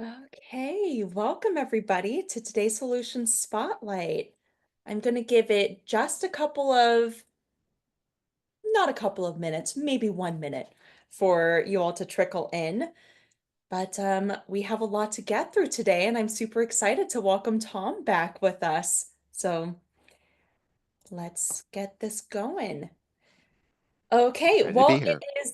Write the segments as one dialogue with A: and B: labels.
A: Okay, welcome everybody to today's Solution Spotlight. I'm going to give it just not a couple of minutes, maybe 1 minute for you all to trickle in. But we have a lot to get through today, and I'm super excited to welcome Tom back with us. So let's get this going. Okay,
B: Excited to be
A: well, it
B: here.
A: is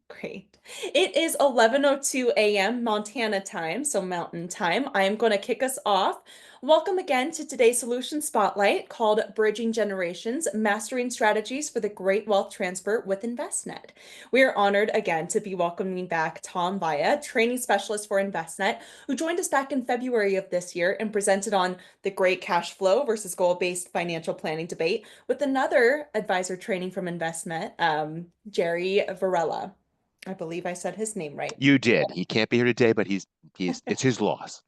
A: great. It is 11:02 a.m. Montana time, so Mountain Time. I am going to kick us off. Welcome again to today's Solution Spotlight called Bridging Generations: Mastering Strategies for the Great Wealth Transfer with Envestnet. We are honored again to be welcoming back Tom Vaya, training specialist for Envestnet, who joined us back in February of this year and presented on the great cash flow versus goal-based financial planning debate with another advisor training from Envestnet, Jerry Varela. I believe I said his name right.
B: You did. He can't be here today, but he's it's his loss.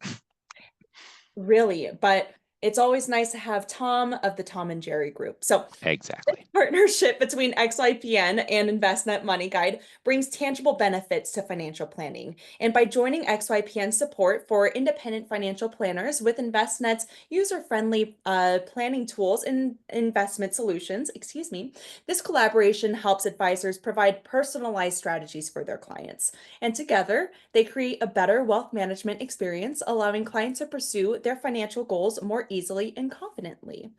A: Really, but it's always nice to have Tom of the Tom and Jerry group. So
B: Exactly.
A: partnership between XYPN and Envestnet Money Guide brings tangible benefits to financial planning. And by joining XYPN's support for independent financial planners with Envestnet's user-friendly planning tools and investment solutions, excuse me, this collaboration helps advisors provide personalized strategies for their clients. And together, they create a better wealth management experience, allowing clients to pursue their financial goals more easily and confidently.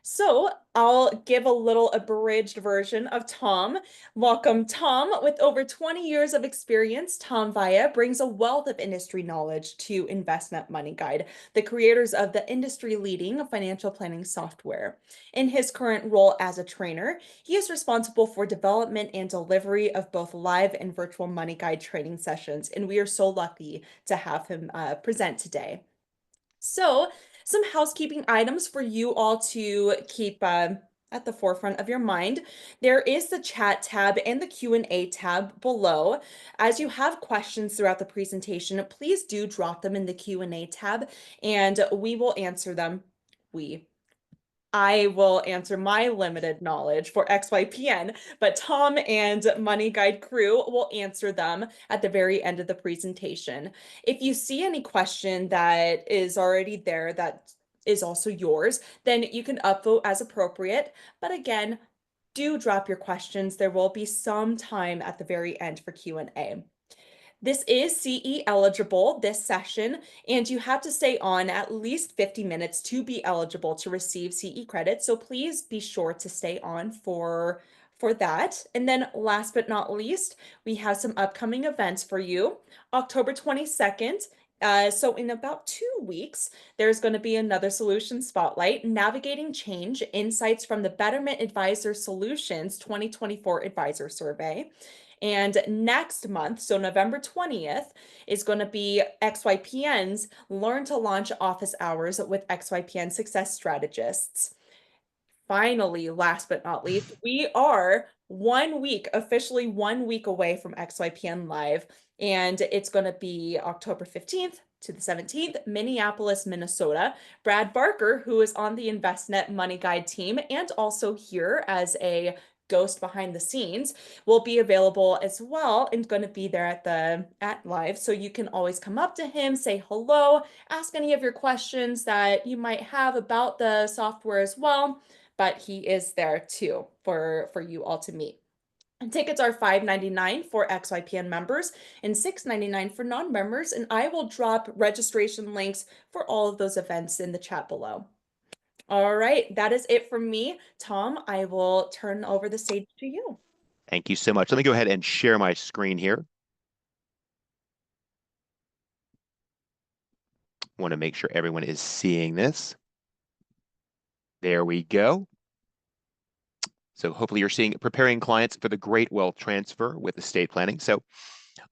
A: So I'll give a little abridged version of Tom. Welcome, Tom. With over 20 years of experience, Tom Vaya brings a wealth of industry knowledge to Envestnet Money Guide, the creators of the industry-leading financial planning software. In his current role as a trainer, he is responsible for development and delivery of both live and virtual Money Guide training sessions, and we are so lucky to have him present today. So, some housekeeping items for you all to keep at the forefront of your mind. There is the chat tab and the Q&A tab below. As you have questions throughout the presentation, please do drop them in the Q&A tab and we will answer them. I will answer my limited knowledge for XYPN, but Tom and Money Guide crew will answer them at the very end of the presentation. If you see any question that is already there that is also yours, then you can upvote as appropriate. But again, do drop your questions. There will be some time at the very end for Q&A. This is CE eligible, this session, and you have to stay on at least 50 minutes to be eligible to receive CE credit. So please be sure to stay on for that. And then last but not least, we have some upcoming events for you. October 22nd, so in about 2 weeks, there's going to be another solution spotlight, Navigating Change, Insights from the Betterment Advisor Solutions 2024 Advisor Survey. And next month, so November 20th, is going to be XYPN's Learn to Launch Office Hours with XYPN Success Strategists. Finally, last but not least, we are 1 week, officially 1 week away from XYPN Live, and it's going to be October 15th to the 17th, Minneapolis, Minnesota. Brad Barker, who is on the Envestnet Money Guide team and also here as a ghost behind the scenes, will be available as well and going to be there at live. So you can always come up to him, say hello, ask any of your questions that you might have about the software as well, but he is there too for you all to meet. And tickets are $5.99 for XYPN members and $6.99 for non-members, and I will drop registration links for all of those events in the chat below. All right, that is it from me. Tom, I will turn over the stage to you.
B: Thank you so much. Let me go ahead and share my screen here. Want to make sure everyone is seeing this. There we go. So hopefully you're seeing preparing clients for the great wealth transfer with estate planning. So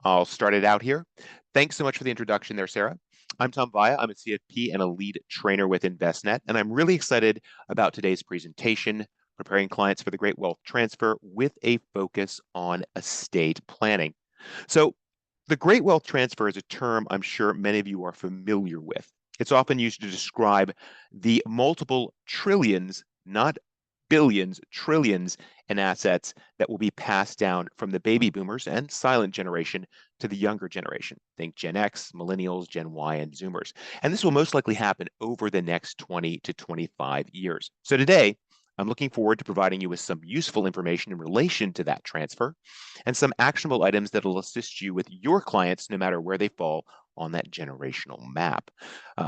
B: I'll start it out here. Thanks so much for the introduction there, Sarah. I'm Tom Vaya. I'm a CFP and a lead trainer with Envestnet, and I'm really excited about today's presentation, preparing clients for the great wealth transfer with a focus on estate planning. So the great wealth transfer is a term I'm sure many of you are familiar with. It's often used to describe the multiple trillions, not billions, trillions, and assets that will be passed down from the baby boomers and silent generation to the younger generation. Think Gen X, millennials, Gen Y, and Zoomers. And this will most likely happen over the next 20 to 25 years. So today, I'm looking forward to providing you with some useful information in relation to that transfer and some actionable items that will assist you with your clients no matter where they fall on that generational map.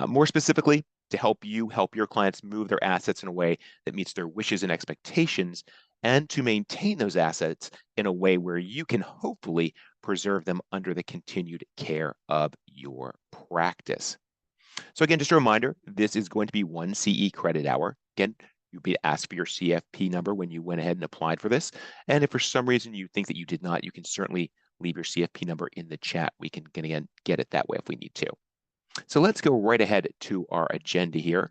B: More specifically, to help you help your clients move their assets in a way that meets their wishes and expectations, and to maintain those assets in a way where you can hopefully preserve them under the continued care of your practice. So again, just a reminder, this is going to be one CE credit hour. Again, you'll be asked for your CFP number when you went ahead and applied for this. And if for some reason you think that you did not, you can certainly leave your CFP number in the chat. We can, again, get it that way if we need to. So let's go right ahead to our agenda here.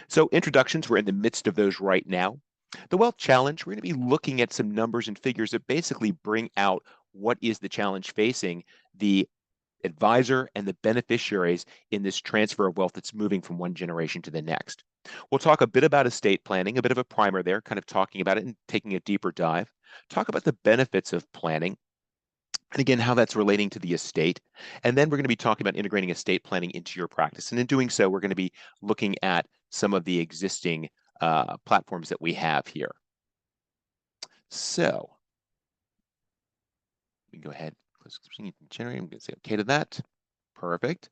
B: So introductions, we're in the midst of those right now. The Wealth Challenge, we're going to be looking at some numbers and figures that basically bring out what is the challenge facing the advisor and the beneficiaries in this transfer of wealth that's moving from one generation to the next. We'll talk a bit about estate planning, a bit of a primer there, kind of talking about it and taking a deeper dive. Talk about the benefits of planning, and again, how that's relating to the estate. And then we're going to be talking about integrating estate planning into your practice. And in doing so, we're going to be looking at some of the existing platforms that we have here. So we can go ahead, close screen, generate. I'm going to say okay to that. Perfect.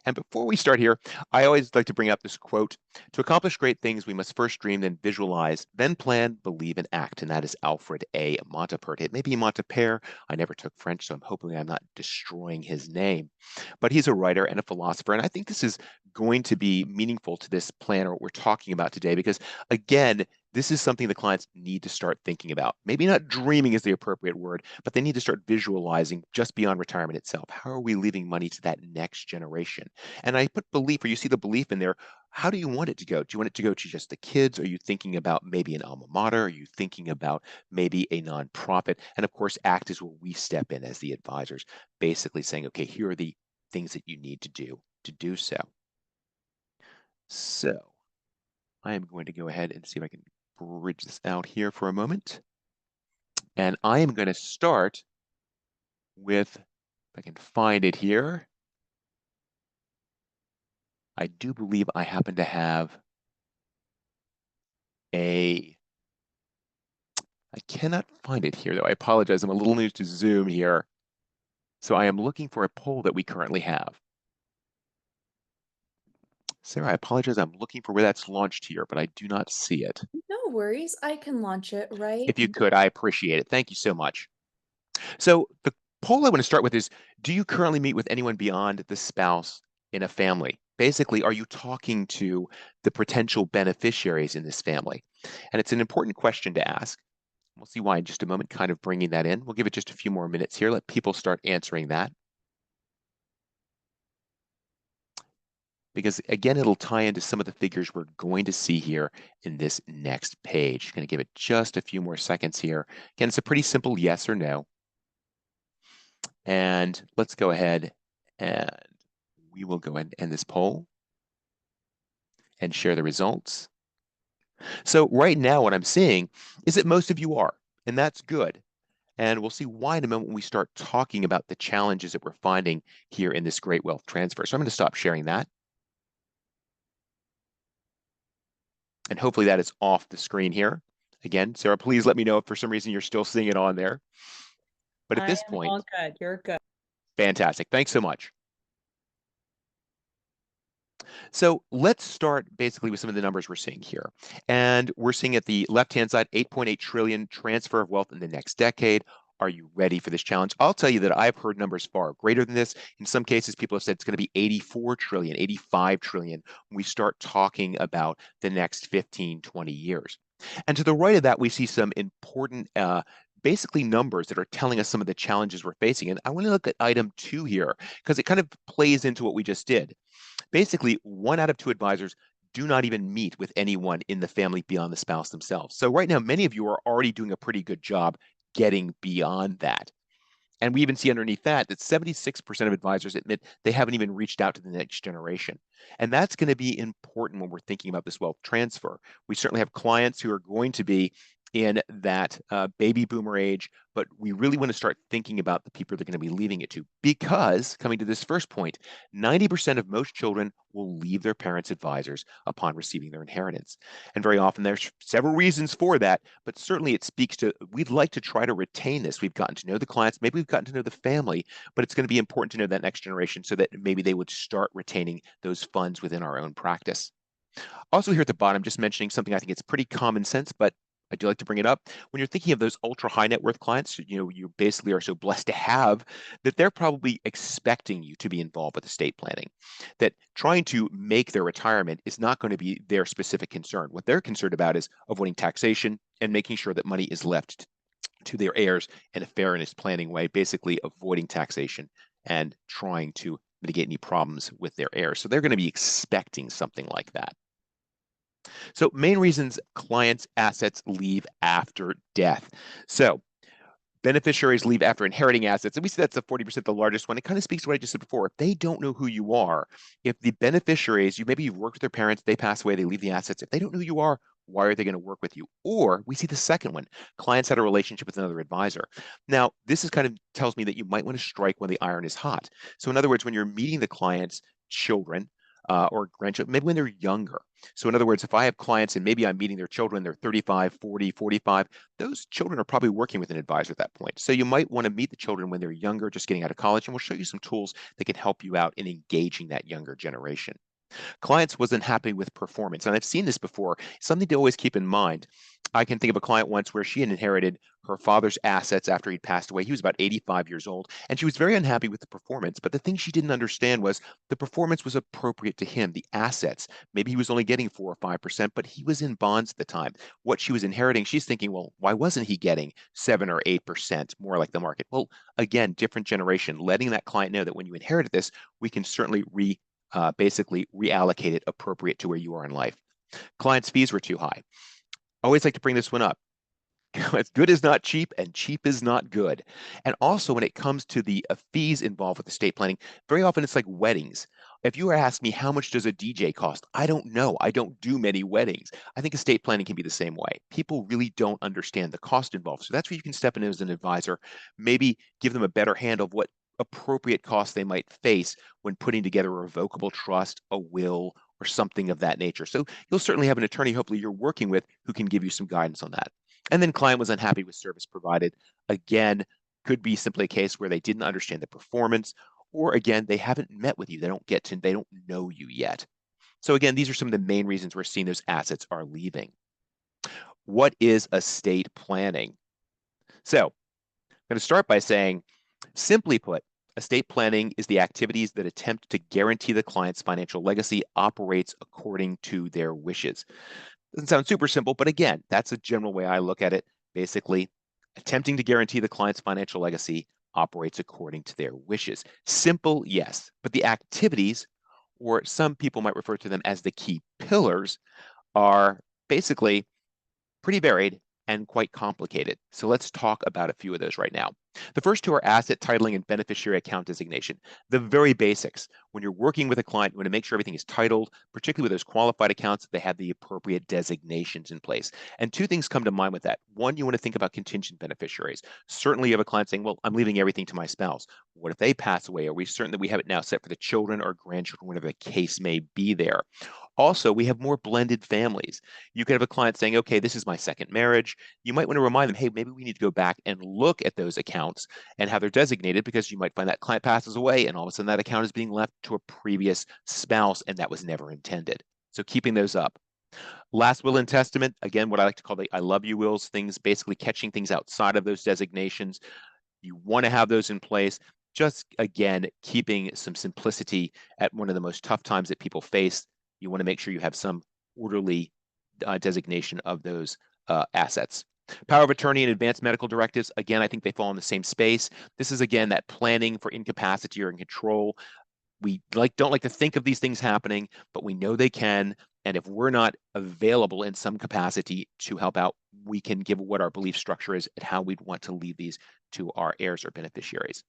B: And before we start here, I always like to bring up this quote: "To accomplish great things, we must first dream, then visualize, then plan, believe, and act." And that is Alfred A. Montapert. It may be Montapere. I never took French, so I'm hoping I'm not destroying his name. But he's a writer and a philosopher. And I think this is going to be meaningful to this plan or what we're talking about today, because again, this is something the clients need to start thinking about. Maybe not dreaming is the appropriate word, but they need to start visualizing just beyond retirement itself. How are we leaving money to that next generation? And I put belief, or you see the belief in there. How do you want it to go? Do you want it to go to just the kids? Are you thinking about maybe an alma mater? Are you thinking about maybe a nonprofit? And of course, ACT is where we step in as the advisors, basically saying, okay, here are the things that you need to do so. So I am going to go ahead and see if I can bridge this out here for a moment. And I am going to start with, if I can find it here, I do believe I happen to have I cannot find it here though. I apologize. I'm a little new to Zoom here. So I am looking for a poll that we currently have. Sarah, I apologize. I'm looking for where that's launched here, but I do not see it.
A: No worries. I can launch it right
B: If you could, I appreciate it. Thank you so much. So the poll I want to start with is, do you currently meet with anyone beyond the spouse in a family? Basically, are you talking to the potential beneficiaries in this family? And it's an important question to ask. We'll see why in just a moment, kind of bringing that in. We'll give it just a few more minutes here, let people start answering that. Because again, it'll tie into some of the figures we're going to see here in this next page. Going to give it just a few more seconds here. Again, it's a pretty simple yes or no. And let's go ahead and we will go ahead and end this poll and share the results. So right now, what I'm seeing is that most of you are, and that's good. And we'll see why in a moment when we start talking about the challenges that we're finding here in this great wealth transfer. So I'm going to stop sharing that. And hopefully that is off the screen here. Again, Sarah, please let me know if for some reason you're still seeing it on there. But at
A: I
B: this
A: am
B: point,
A: all good. You're good.
B: fantastic. Thanks so much. So let's start basically with some of the numbers we're seeing here. And we're seeing at the left-hand side, 8.8 trillion transfer of wealth in the next decade. Are you ready for this challenge? I'll tell you that I've heard numbers far greater than this. In some cases, people have said it's going to be 84 trillion, 85 trillion when we start talking about the next 15, 20 years. And to the right of that, we see some important basically numbers that are telling us some of the challenges we're facing. And I want to look at item 2 here because it kind of plays into what we just did. Basically, 1 out of 2 advisors do not even meet with anyone in the family beyond the spouse themselves. So right now, many of you are already doing a pretty good job getting beyond that. And we even see underneath that 76% of advisors admit they haven't even reached out to the next generation. And that's going to be important when we're thinking about this wealth transfer. We certainly have clients who are going to be in that baby boomer age, but we really want to start thinking about the people they're going to be leaving it to. Because, coming to this first point, 90% of most children will leave their parents' advisors upon receiving their inheritance. And very often there's several reasons for that, but certainly it speaks to we'd like to try to retain this. We've gotten to know the clients, maybe we've gotten to know the family, but it's going to be important to know that next generation so that maybe they would start retaining those funds within our own practice. Also, here at the bottom, just mentioning something I think it's pretty common sense, but I do like to bring it up. When you're thinking of those ultra high net worth clients, you basically are so blessed to have that they're probably expecting you to be involved with estate planning. That trying to make their retirement is not going to be their specific concern. What they're concerned about is avoiding taxation and making sure that money is left to their heirs in a fairness planning way, basically avoiding taxation and trying to mitigate any problems with their heirs. So they're going to be expecting something like that. So main reasons clients' assets leave after death. So beneficiaries leave after inheriting assets. And we see that's the 40%, the largest one. It kind of speaks to what I just said before. If they don't know who you are, if the beneficiaries, maybe you've worked with their parents, they pass away, they leave the assets. If they don't know who you are, why are they going to work with you? Or we see the second one, clients had a relationship with another advisor. Now, this is kind of tells me that you might want to strike when the iron is hot. So in other words, when you're meeting the client's children, or grandchildren, maybe when they're younger. So in other words, if I have clients and maybe I'm meeting their children, they're 35, 40, 45, those children are probably working with an advisor at that point. So you might want to meet the children when they're younger, just getting out of college, and we'll show you some tools that can help you out in engaging that younger generation. Clients wasn't happy with performance. And I've seen this before, something to always keep in mind. I can think of a client once where she had inherited her father's assets after he'd passed away. He was about 85 years old, and she was very unhappy with the performance. But the thing she didn't understand was the performance was appropriate to him, the assets. Maybe he was only getting 4 or 5%, but he was in bonds at the time. What she was inheriting, she's thinking, well, why wasn't he getting 7 or 8%, more like the market? Well, again, different generation, letting that client know that when you inherited this, we can certainly basically reallocate it appropriate to where you are in life. Clients' fees were too high. I always like to bring this one up. Good is not cheap and cheap is not good. And also when it comes to the fees involved with estate planning, very often it's like weddings. If you were asking me how much does a DJ cost, I don't know. I don't do many weddings. I think estate planning can be the same way. People really don't understand the cost involved. So that's where you can step in as an advisor, maybe give them a better handle of what appropriate costs they might face when putting together a revocable trust, a will, or something of that nature. So you'll certainly have an attorney, hopefully you're working with, who can give you some guidance on that. And then client was unhappy with service provided. Again, could be simply a case where they didn't understand the performance, or again, they haven't met with you. They don't know you yet. So again, these are some of the main reasons we're seeing those assets are leaving. What is estate planning? So I'm going to start by saying, simply put, estate planning is the activities that attempt to guarantee the client's financial legacy operates according to their wishes. Doesn't sound super simple, but again, that's a general way I look at it. Basically, attempting to guarantee the client's financial legacy operates according to their wishes. Simple, yes, but the activities, or some people might refer to them as the key pillars, are basically pretty varied and quite complicated. So let's talk about a few of those right now. The first two are asset titling and beneficiary account designation, the very basics. When you're working with a client, you want to make sure everything is titled, particularly with those qualified accounts, they have the appropriate designations in place. And two things come to mind with that. One, you want to think about contingent beneficiaries. Certainly you have a client saying, well, I'm leaving everything to my spouse. What if they pass away? Are we certain that we have it now set for the children or grandchildren, whatever the case may be there? Also, we have more blended families. You could have a client saying, okay, this is my second marriage. You might want to remind them, hey, maybe we need to go back and look at those accounts and how they're designated, because you might find that client passes away and all of a sudden that account is being left to a previous spouse and that was never intended. So keeping those up. Last will and testament, again, what I like to call the I love you wills, things basically catching things outside of those designations. You want to have those in place. Just again, keeping some simplicity at one of the most tough times that people face. You want to make sure you have some orderly designation of those assets. Power of attorney and advanced medical directives, again, I think they fall in the same space. This is, again, that planning for incapacity or in control. We don't like to think of these things happening, but we know they can. And if we're not available in some capacity to help out, we can give what our belief structure is and how we'd want to leave these to our heirs or beneficiaries.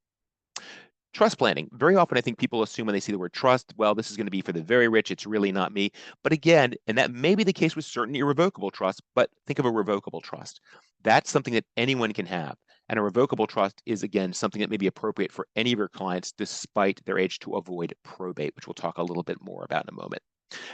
B: Trust planning. Very often, I think people assume when they see the word trust, well, this is going to be for the very rich. It's really not me. But again, and that may be the case with certain irrevocable trusts, but think of a revocable trust. That's something that anyone can have. And a revocable trust is, again, something that may be appropriate for any of your clients despite their age to avoid probate, which we'll talk a little bit more about in a moment.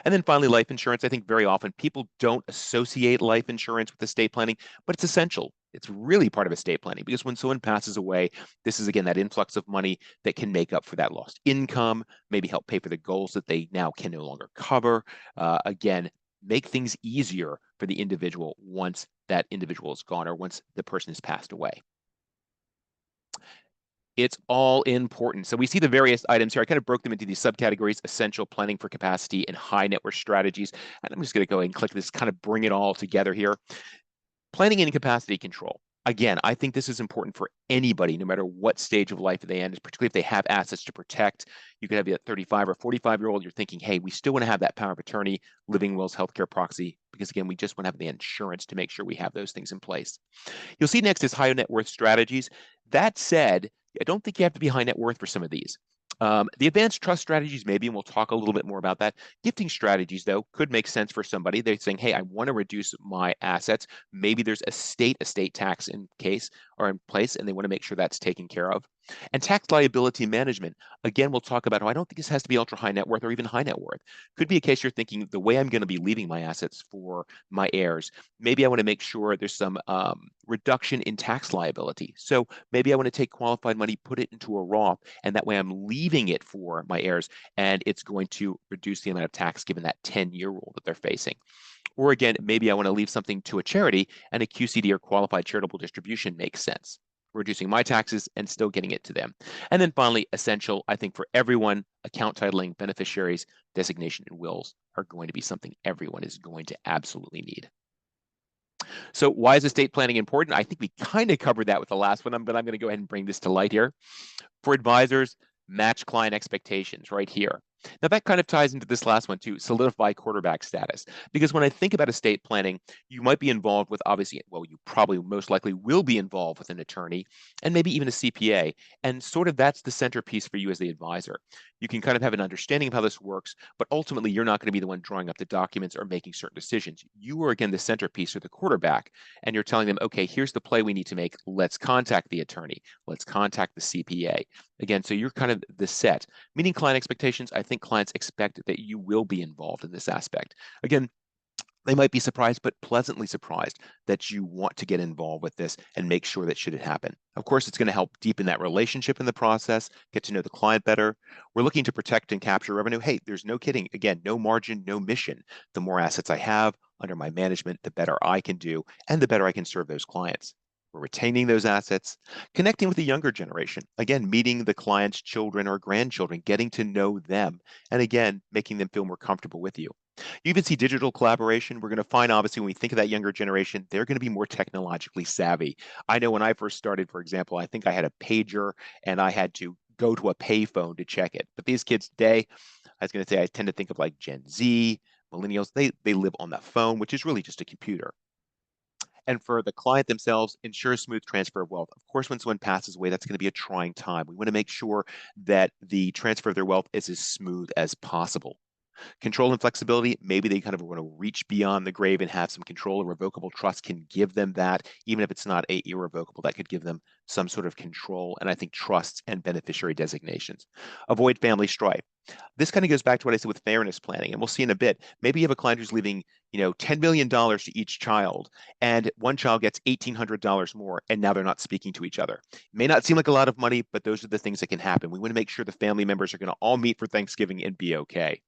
B: And then finally, life insurance. I think very often people don't associate life insurance with estate planning, but it's essential. It's really part of estate planning because when someone passes away, this is again that influx of money that can make up for that lost income, maybe help pay for the goals that they now can no longer cover. Again, make things easier for the individual once that individual is gone or once the person has passed away. It's all important. So we see the various items here. I kind of broke them into these subcategories: essential, planning for capacity, and high net worth strategies. And I'm just going to go ahead and click this, kind of bring it all together here. Planning and capacity control. Again, I think this is important for anybody, no matter what stage of life they end, particularly if they have assets to protect. You could have a 35 or 45-year-old, you're thinking, hey, we still want to have that power of attorney, living wills, healthcare proxy, because again, we just want to have the insurance to make sure we have those things in place. You'll see next is high net worth strategies. That said, I don't think you have to be high net worth for some of these. The advanced trust strategies, maybe, and we'll talk a little bit more about that. Gifting strategies, though, could make sense for somebody. They're saying, hey, I want to reduce my assets. Maybe there's a state estate tax in case or in place, and they want to make sure that's taken care of. And tax liability management, again, we'll talk about how I don't think this has to be ultra high net worth or even high net worth. Could be a case you're thinking the way I'm going to be leaving my assets for my heirs, maybe I want to make sure there's some reduction in tax liability. So maybe I want to take qualified money, put it into a Roth, and that way I'm leaving it for my heirs, and it's going to reduce the amount of tax given that 10-year rule that they're facing. Or again, maybe I want to leave something to a charity, and a QCD or qualified charitable distribution makes sense, reducing my taxes and still getting it to them. And then finally, essential, I think for everyone, account titling, beneficiaries, designation, and wills are going to be something everyone is going to absolutely need. So why is estate planning important? I think we kind of covered that with the last one, but I'm going to go ahead and bring this to light here. For advisors, match client expectations right here. Now that kind of ties into this last one too, solidify quarterback status. Because when I think about estate planning, you might be involved with, obviously, well, you probably most likely will be involved with an attorney and maybe even a CPA. And sort of that's the centerpiece for you as the advisor. You can kind of have an understanding of how this works, but ultimately you're not going to be the one drawing up the documents or making certain decisions. You are again the centerpiece or the quarterback, and you're telling them, okay, here's the play we need to make. Let's contact the attorney. Let's contact the CPA. Again, so you're kind of the set. Meeting client expectations, I think clients expect that you will be involved in this aspect. Again, they might be surprised, but pleasantly surprised that you want to get involved with this and make sure that should it happen. Of course, it's going to help deepen that relationship in the process, get to know the client better. We're looking to protect and capture revenue. Hey, there's no kidding. Again, no margin, no mission. The more assets I have under my management, the better I can do and the better I can serve those clients. We're retaining those assets, connecting with the younger generation. Again, meeting the client's children or grandchildren, getting to know them, and again, making them feel more comfortable with you. You even see digital collaboration. We're going to find, obviously, when we think of that younger generation, they're going to be more technologically savvy. I know when I first started, for example, I think I had a pager and I had to go to a payphone to check it. But these kids today, I was going to say, I tend to think of like Gen Z, millennials, they live on the phone, which is really just a computer. And for the client themselves, ensure smooth transfer of wealth. Of course, when someone passes away, that's going to be a trying time. We want to make sure that the transfer of their wealth is as smooth as possible. Control and flexibility, maybe they kind of want to reach beyond the grave and have some control. A revocable trust can give them that, even if it's not a irrevocable, that could give them some sort of control. And I think trusts and beneficiary designations. Avoid family strife. This kind of goes back to what I said with fairness planning, and we'll see in a bit. Maybe you have a client who's leaving, $10 million to each child, and one child gets $1,800 more, and now they're not speaking to each other. It may not seem like a lot of money, but those are the things that can happen. We want to make sure the family members are going to all meet for Thanksgiving and be okay.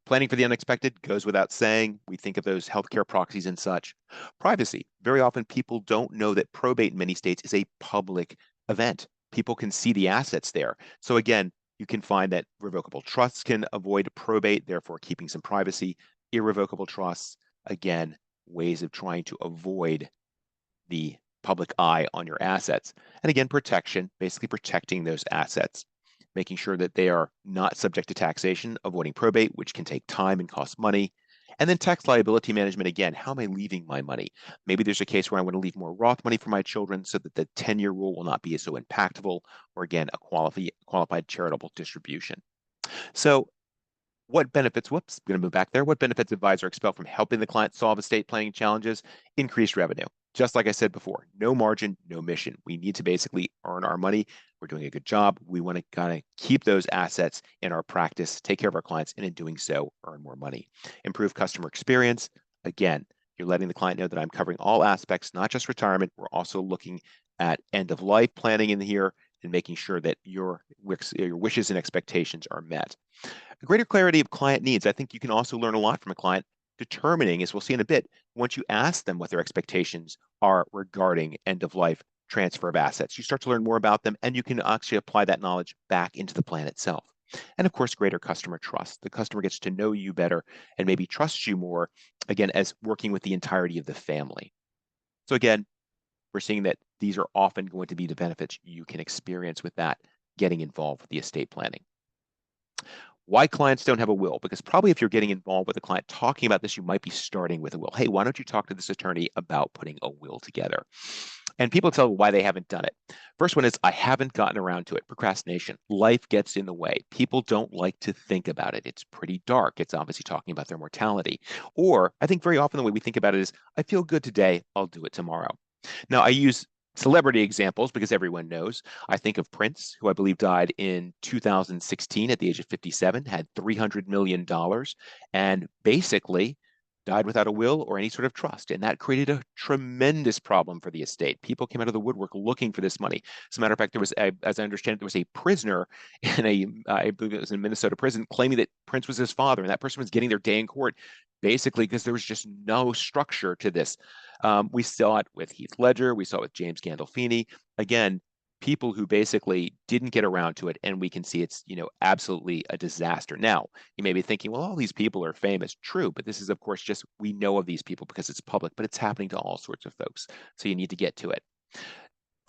B: Planning for the unexpected goes without saying. We think of those healthcare proxies and such. Privacy. Very often people don't know that probate in many states is a public event. People can see the assets there. So again, you can find that revocable trusts can avoid probate, therefore keeping some privacy. Irrevocable trusts, again, ways of trying to avoid the public eye on your assets. And again, protection, basically protecting those assets, making sure that they are not subject to taxation, avoiding probate, which can take time and cost money, And then tax liability management, again, how am I leaving my money? Maybe there's a case where I want to leave more Roth money for my children so that the 10-year rule will not be so impactful, or again, a qualified charitable distribution. So what benefits, whoops, I'm going to move back there. What benefits advisor expect from helping the client solve estate planning challenges? Increased revenue. Just like I said before, no margin, no mission. We need to basically earn our money. We're doing a good job. We want to kind of keep those assets in our practice, take care of our clients, and in doing so, earn more money. Improve customer experience. Again, you're letting the client know that I'm covering all aspects, not just retirement. We're also looking at end of life planning in here and making sure that your wishes and expectations are met. A greater clarity of client needs. I think you can also learn a lot from a client determining, as we'll see in a bit, once you ask them what their expectations are regarding end of life transfer of assets. You start to learn more about them, and you can actually apply that knowledge back into the plan itself. And of course, greater customer trust. The customer gets to know you better and maybe trusts you more, again, as working with the entirety of the family. So again, we're seeing that these are often going to be the benefits you can experience with that, getting involved with the estate planning. Why clients don't have a will? Because probably if you're getting involved with a client talking about this, you might be starting with a will. Hey, why don't you talk to this attorney about putting a will together? And people tell why they haven't done it. First one is, I haven't gotten around to it. Procrastination. Life gets in the way. People don't like to think about it. It's pretty dark. It's obviously talking about their mortality. Or I think very often the way we think about it is, I feel good today, I'll do it tomorrow. Now, I use celebrity examples because everyone knows. I think of Prince, who I believe died in 2016 at the age of 57, had $300 million, and basically died without a will or any sort of trust. And that created a tremendous problem for the estate. People came out of the woodwork looking for this money. As a matter of fact, there was, as I understand it, there was a prisoner in I believe it was in Minnesota prison, claiming that Prince was his father, and that person was getting their day in court basically because there was just no structure to this. We saw it with Heath Ledger. We saw it with James Gandolfini. Again, people who basically didn't get around to it, and we can see it's, absolutely a disaster. Now, you may be thinking, well, all these people are famous. True, but this is, of course, just we know of these people because it's public, but it's happening to all sorts of folks. So you need to get to it.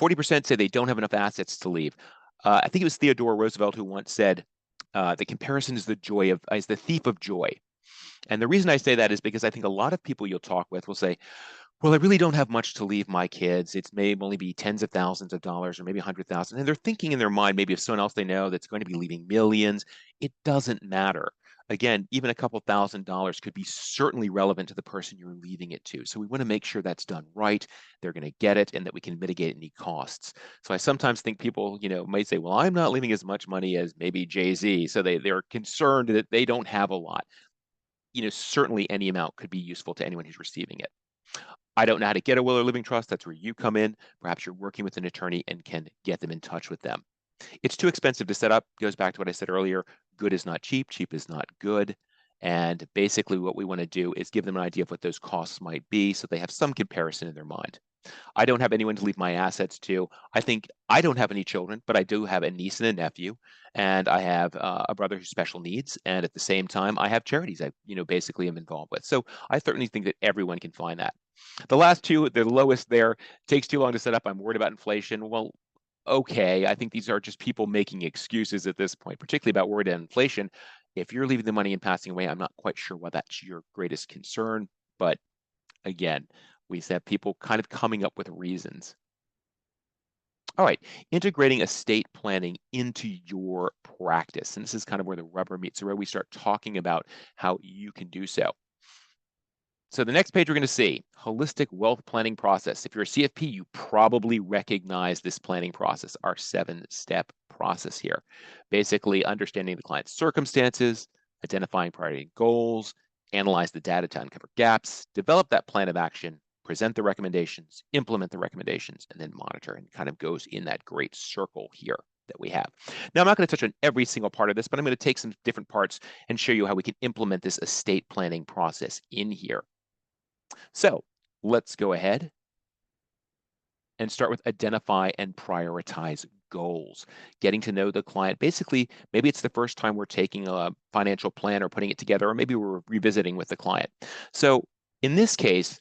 B: 40% say they don't have enough assets to leave. I think it was Theodore Roosevelt who once said, the comparison is the thief of joy. And the reason I say that is because I think a lot of people you'll talk with will say, well, I really don't have much to leave my kids. It's may only be tens of thousands of dollars or maybe 100,000. And they're thinking in their mind, maybe of someone else they know that's going to be leaving millions. It doesn't matter. Again, even a couple $1,000s could be certainly relevant to the person you're leaving it to. So we want to make sure that's done right. They're going to get it and that we can mitigate any costs. So I sometimes think people, might say, well, I'm not leaving as much money as maybe Jay-Z. So they're concerned that they don't have a lot. Certainly any amount could be useful to anyone who's receiving it. I don't know how to get a will or living trust. That's where you come in. Perhaps you're working with an attorney and can get them in touch with them. It's too expensive to set up. Goes back to what I said earlier. Good is not cheap. Cheap is not good. And basically what we want to do is give them an idea of what those costs might be so they have some comparison in their mind. I don't have anyone to leave my assets to. I think I don't have any children, but I do have a niece and a nephew, and I have a brother who's special needs. And at the same time, I have charities I, basically am involved with. So I certainly think that everyone can find that. The last two, the lowest there, takes too long to set up. I'm worried about inflation. Well, okay, I think these are just people making excuses at this point, particularly about worried about inflation. If you're leaving the money and passing away, I'm not quite sure why that's your greatest concern. But again, we have people kind of coming up with reasons. All right, integrating estate planning into your practice. And this is kind of where the rubber meets, where we start talking about how you can do so. So the next page we're going to see, holistic wealth planning process. If you're a CFP, you probably recognize this planning process, our 7-step process here. Basically understanding the client's circumstances, identifying priority goals, analyze the data to uncover gaps, develop that plan of action, present the recommendations, implement the recommendations, and then monitor, and kind of goes in that great circle here that we have. Now, I'm not going to touch on every single part of this, but I'm going to take some different parts and show you how we can implement this estate planning process in here. So let's go ahead and start with identify and prioritize goals. Getting to know the client. Basically, maybe it's the first time we're taking a financial plan or putting it together, or maybe we're revisiting with the client. So in this case,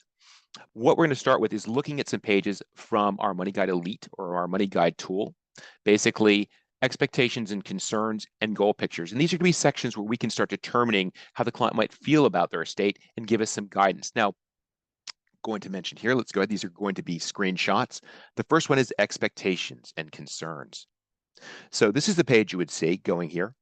B: what we're going to start with is looking at some pages from our Money Guide Elite or our Money Guide tool. Basically, expectations and concerns, and goal pictures. And these are going to be sections where we can start determining how the client might feel about their estate and give us some guidance. Now, going to mention here, let's go ahead. These are going to be screenshots. The first one is expectations and concerns. So this is the page you would see going here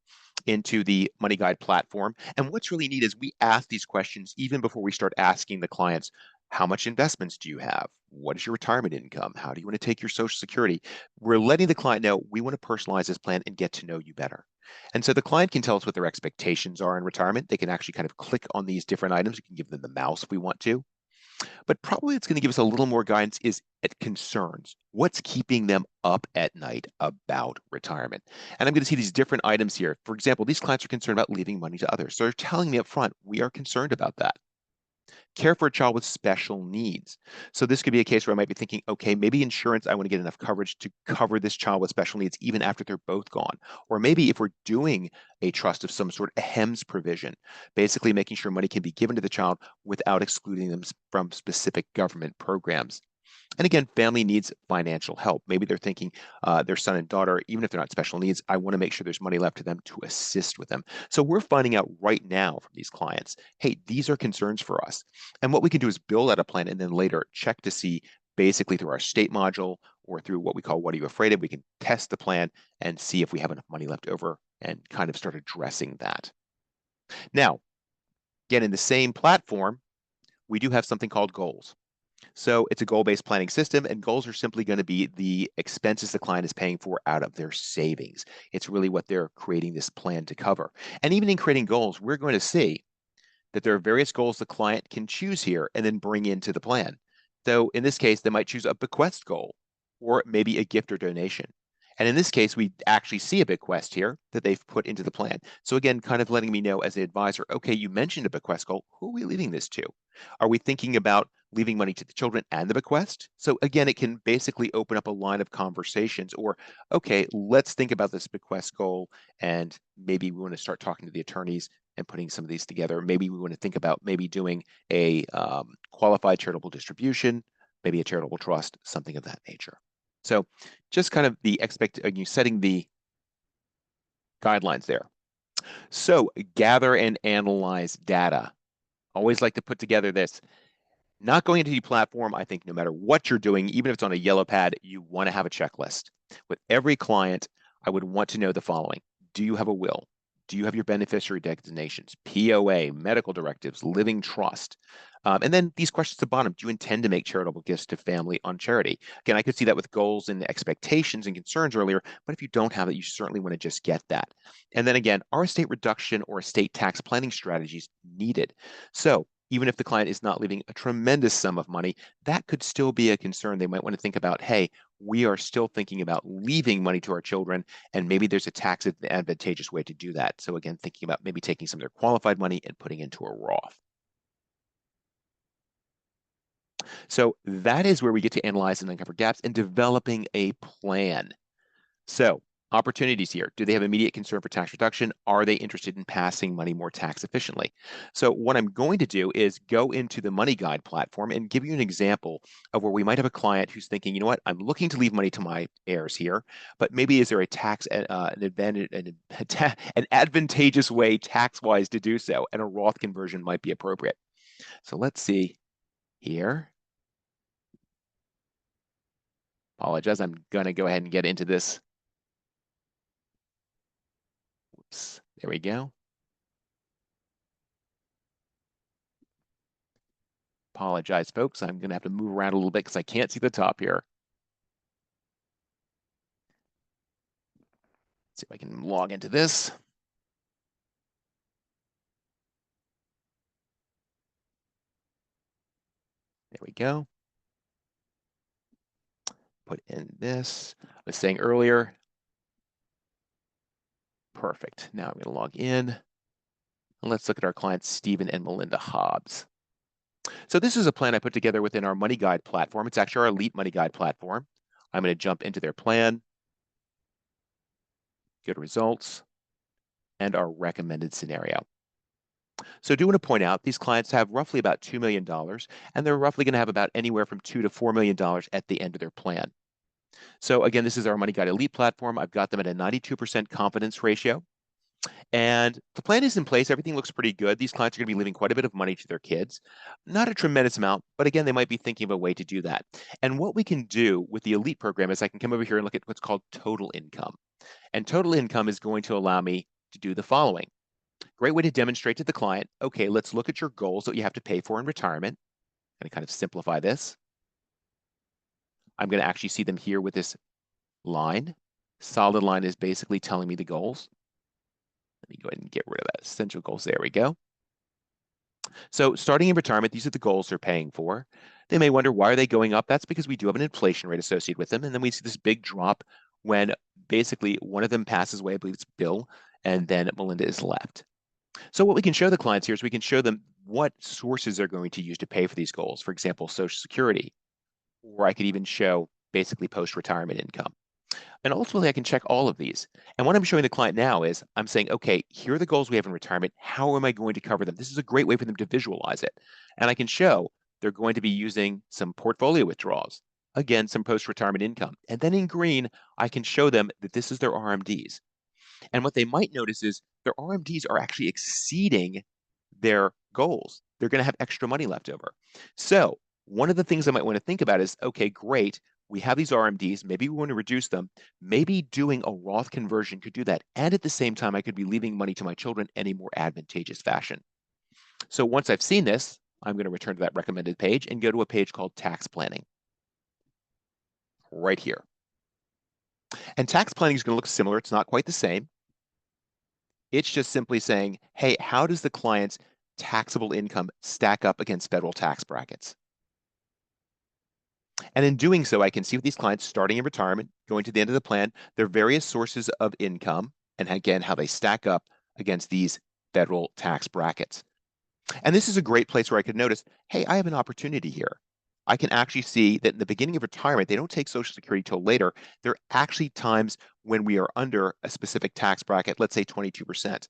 B: into the Money Guide platform. And what's really neat is we ask these questions even before we start asking the clients, how much investments do you have? What is your retirement income? How do you want to take your Social Security? We're letting the client know we want to personalize this plan and get to know you better. And so the client can tell us what their expectations are in retirement. They can actually kind of click on these different items. We can give them the mouse if we want to. But probably it's going to give us a little more guidance is at concerns. What's keeping them up at night about retirement? And I'm going to see these different items here. For example, these clients are concerned about leaving money to others. So they're telling me up front, we are concerned about that. Care for a child with special needs. So this could be a case where I might be thinking, okay, maybe insurance, I want to get enough coverage to cover this child with special needs even after they're both gone. Or maybe if we're doing a trust of some sort, a HEMS provision, basically making sure money can be given to the child without excluding them from specific government programs. And again, family needs financial help. Maybe they're thinking their son and daughter, even if they're not special needs, I want to make sure there's money left to them to assist with them. So we're finding out right now from these clients, hey, these are concerns for us. And what we can do is build out a plan and then later check to see basically through our state module or through what we call What Are You Afraid Of? We can test the plan and see if we have enough money left over and kind of start addressing that. Now, again, in the same platform, we do have something called goals. So it's a goal-based planning system, and goals are simply going to be the expenses the client is paying for out of their savings. It's really what they're creating this plan to cover. And even in creating goals, we're going to see that there are various goals the client can choose here and then bring into the plan. So in this case, they might choose a bequest goal or maybe a gift or donation. And in this case, we actually see a bequest here that they've put into the plan. So again, kind of letting me know as an advisor, okay, you mentioned a bequest goal. Who are we leaving this to? Are we thinking about leaving money to the children and the bequest? So again, it can basically open up a line of conversations or, okay, let's think about this bequest goal and maybe we want to start talking to the attorneys and putting some of these together. Maybe we want to think about maybe doing a qualified charitable distribution, maybe a charitable trust, something of that nature. So just kind of the you setting the guidelines there. So gather and analyze data. Always like to put together this. Not going into the platform, I think no matter what you're doing, even if it's on a yellow pad, you want to have a checklist. With every client, I would want to know the following. Do you have a will? Do you have your beneficiary designations, POA, medical directives, living trust? And then these questions at the bottom, do you intend to make charitable gifts to family on charity? Again, I could see that with goals and expectations and concerns earlier, but if you don't have it, you certainly want to just get that. And then again, are estate reduction or estate tax planning strategies needed? So even if the client is not leaving a tremendous sum of money, that could still be a concern. They might want to think about, hey, we are still thinking about leaving money to our children, and maybe there's a tax advantageous way to do that. So again, thinking about maybe taking some of their qualified money and putting into a Roth. So that is where we get to analyze and uncover gaps and developing a plan. So opportunities here. Do they have immediate concern for tax reduction? Are they interested in passing money more tax efficiently? So what I'm going to do is go into the Money Guide platform and give you an example of where we might have a client who's thinking, you know what, I'm looking to leave money to my heirs here, but maybe is there a tax an advantage an advantageous way tax-wise to do so, and a Roth conversion might be appropriate. So let's see here. Apologize, I'm gonna go ahead and get into this. Oops, there we go. Apologize, folks. I'm going to have to move around a little bit because I can't see the top here. Let's see if I can log into this. There we go. Put in this. I was saying earlier. Perfect. Now I'm going to log in. And let's look at our clients, Stephen and Melinda Hobbs. So this is a plan I put together within our Money Guide platform. It's actually our Elite Money Guide platform. I'm going to jump into their plan, go to results, and our recommended scenario. So I do want to point out these clients have roughly about $2 million, and they're roughly going to have about anywhere from $2 to $4 million at the end of their plan. So again, this is our Money Guide Elite platform. I've got them at a 92% confidence ratio. And the plan is in place. Everything looks pretty good. These clients are going to be leaving quite a bit of money to their kids. Not a tremendous amount, but again, they might be thinking of a way to do that. And what we can do with the Elite program is I can come over here and look at what's called total income. And total income is going to allow me to do the following. Great way to demonstrate to the client, okay, let's look at your goals that you have to pay for in retirement. I'm going to kind of simplify this. I'm going to actually see them here with this line. Solid line is basically telling me the goals. Let me go ahead and get rid of that essential goals. There we go. So starting in retirement, these are the goals they're paying for. They may wonder, why are they going up? That's because we do have an inflation rate associated with them. And then we see this big drop when basically one of them passes away. I believe it's Bill, and then Melinda is left. So what we can show the clients here is we can show them what sources they're going to use to pay for these goals. For example, Social Security, or I could even show basically post-retirement income. And ultimately, I can check all of these. And what I'm showing the client now is I'm saying, okay, here are the goals we have in retirement. How am I going to cover them? This is a great way for them to visualize it. And I can show they're going to be using some portfolio withdrawals, again, some post-retirement income. And then in green, I can show them that this is their RMDs. And what they might notice is their RMDs are actually exceeding their goals. They're going to have extra money left over. So one of the things I might want to think about is, okay, great. We have these RMDs. Maybe we want to reduce them. Maybe doing a Roth conversion could do that. And at the same time, I could be leaving money to my children in a more advantageous fashion. So once I've seen this, I'm going to return to that recommended page and go to a page called tax planning right here. And tax planning is going to look similar. It's not quite the same. It's just simply saying, hey, how does the client's taxable income stack up against federal tax brackets? And in doing so, I can see with these clients starting in retirement, going to the end of the plan, their various sources of income, and again, how they stack up against these federal tax brackets. And this is a great place where I could notice, hey, I have an opportunity here. I can actually see that in the beginning of retirement, they don't take Social Security till later. There are actually times when we are under a specific tax bracket, let's say 22%.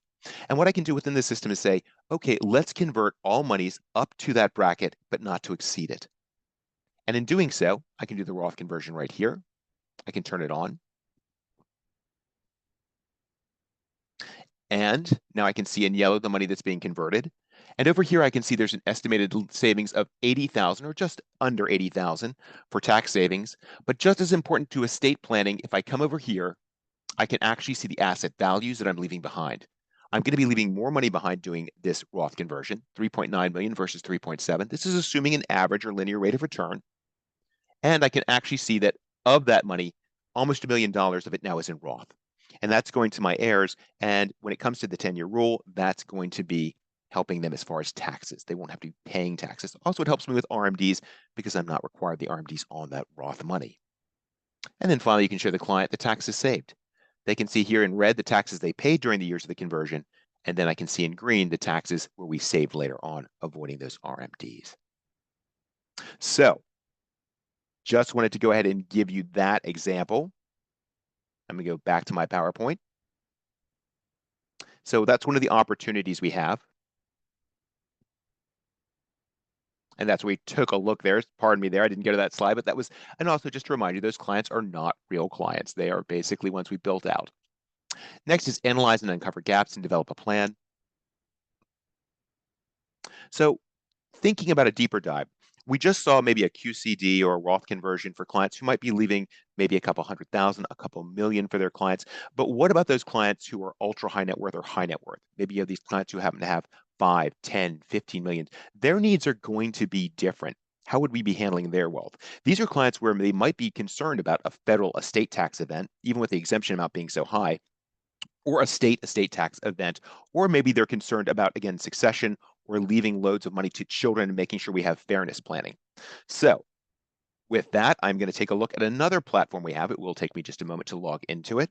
B: And what I can do within the system is say, okay, let's convert all monies up to that bracket, but not to exceed it. And in doing so, I can do the Roth conversion right here. I can turn it on. And now I can see in yellow the money that's being converted. And over here, I can see there's an estimated savings of 80,000 or just under 80,000 for tax savings. But just as important to estate planning, if I come over here, I can actually see the asset values that I'm leaving behind. I'm going to be leaving more money behind doing this Roth conversion, 3.9 million versus 3.7. This is assuming an average or linear rate of return. And I can actually see that of that money, almost $1 million of it now is in Roth. And that's going to my heirs. And when it comes to the 10-year rule, that's going to be helping them as far as taxes. They won't have to be paying taxes. Also, it helps me with RMDs because I'm not required the RMDs on that Roth money. And then finally, you can show the client the taxes saved. They can see here in red the taxes they paid during the years of the conversion. And then I can see in green the taxes where we saved later on, avoiding those RMDs. So just wanted to go ahead and give you that example. I'm going to go back to my PowerPoint. So that's one of the opportunities we have. And that's where we took a look there. Pardon me there, I didn't go to that slide, but that was, and also just to remind you, those clients are not real clients. They are basically ones we built out. Next is analyze and uncover gaps and develop a plan. So thinking about a deeper dive, we just saw maybe a QCD or a Roth conversion for clients who might be leaving maybe a couple 100,000, a couple million for their clients. But what about those clients who are ultra high net worth or high net worth? Maybe you have these clients who happen to have 5, 10, 15 million. Their needs are going to be different. How would we be handling their wealth? These are clients where they might be concerned about a federal estate tax event, even with the exemption amount being so high, or a state estate tax event, or maybe they're concerned about, again, succession or leaving loads of money to children and making sure we have fairness planning. So with that, I'm going to take a look at another platform we have. It will take me just a moment to log into it.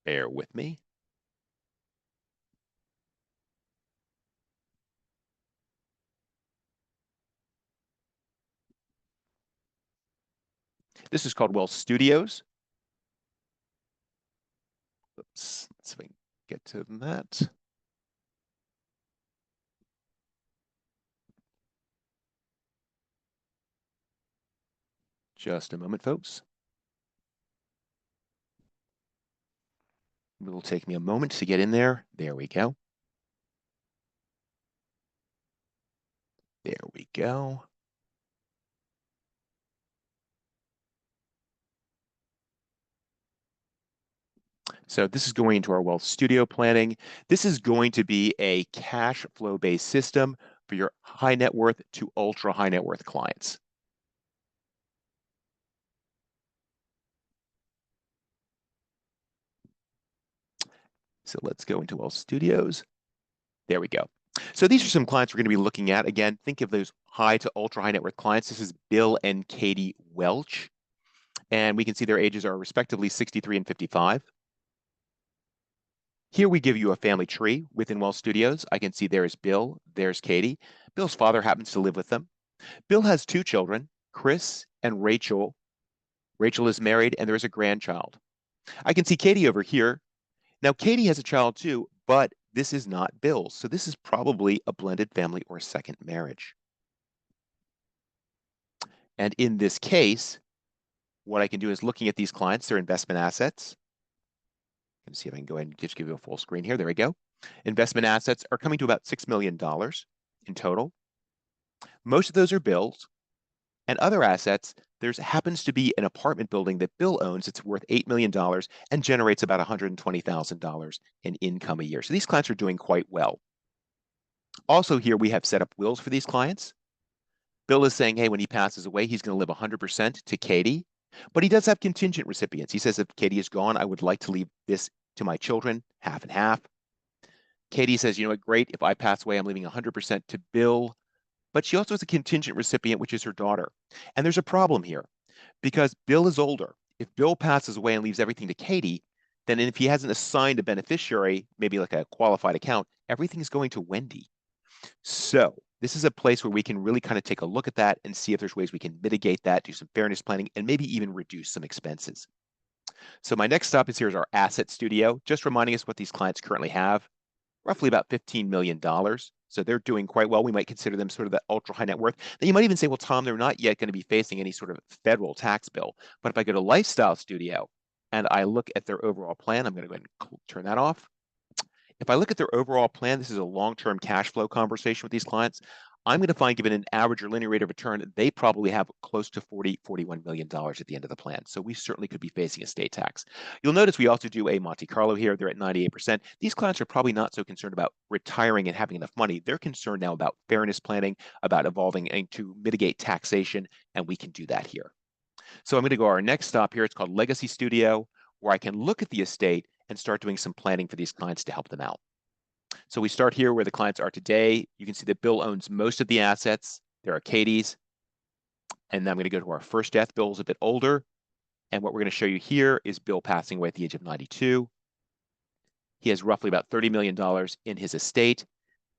B: Bear with me. This is called Wealth Studios. Oops, let's see if we can get to that. Just a moment, folks. It will take me a moment to get in there. There we go. There we go. So this is going into our Wealth Studio planning. This is going to be a cash flow based system for your high net worth to ultra high net worth clients. So let's go into Wealth Studios. There we go. So these are some clients we're going to be looking at. Again, think of those high to ultra high net worth clients. This is Bill and Katie Welch. And we can see their ages are respectively 63 and 55. Here we give you a family tree within Wealth Studios. I can see there's Bill, there's Katie. Bill's father happens to live with them. Bill has two children, Chris and Rachel. Rachel is married and there is a grandchild. I can see Katie over here. Now, Katie has a child too, but this is not Bill's. So this is probably a blended family or a second marriage. And in this case, what I can do is looking at these clients, their investment assets. Let me see if I can go ahead and just give you a full screen here. There we go. Investment assets are coming to about $6 million in total. Most of those are Bill's. And other assets, there happens to be an apartment building that Bill owns. It's worth $8 million and generates about $120,000 in income a year. So these clients are doing quite well. Also here, we have set up wills for these clients. Bill is saying, hey, when he passes away, he's going to live 100% to Katie, but he does have contingent recipients. He says, if Katie is gone, I would like to leave this to my children, half and half. Katie says, you know what, great. If I pass away, I'm leaving 100% to Bill. But she also has a contingent recipient, which is her daughter. And there's a problem here because Bill is older. If Bill passes away and leaves everything to Katie, then if he hasn't assigned a beneficiary, maybe like a qualified account, everything is going to Wendy. So this is a place where we can really kind of take a look at that and see if there's ways we can mitigate that, do some fairness planning, and maybe even reduce some expenses. So my next stop is here is our asset studio, just reminding us what these clients currently have, roughly about $15 million. So they're doing quite well. We might consider them sort of that ultra high net worth. Then you might even say, well, Tom, they're not yet going to be facing any sort of federal tax bill. But if I go to Lifestyle Studio and I look at their overall plan, I'm going to go ahead and turn that off. If I look at their overall plan, this is a long-term cash flow conversation with these clients. I'm going to find, given an average or linear rate of return, they probably have close to $41 million at the end of the plan. So we certainly could be facing a state tax. You'll notice we also do a Monte Carlo here. They're at 98%. These clients are probably not so concerned about retiring and having enough money. They're concerned now about fairness planning, about evolving and to mitigate taxation, and we can do that here. So I'm going to go to our next stop here. It's called Legacy Studio, where I can look at the estate and start doing some planning for these clients to help them out. So we start here where the clients are today. You can see that Bill owns most of the assets. There are Katie's. And then I'm going to go to our first death. Bill's a bit older. And what we're going to show you here is Bill passing away at the age of 92. He has roughly about $30 million in his estate.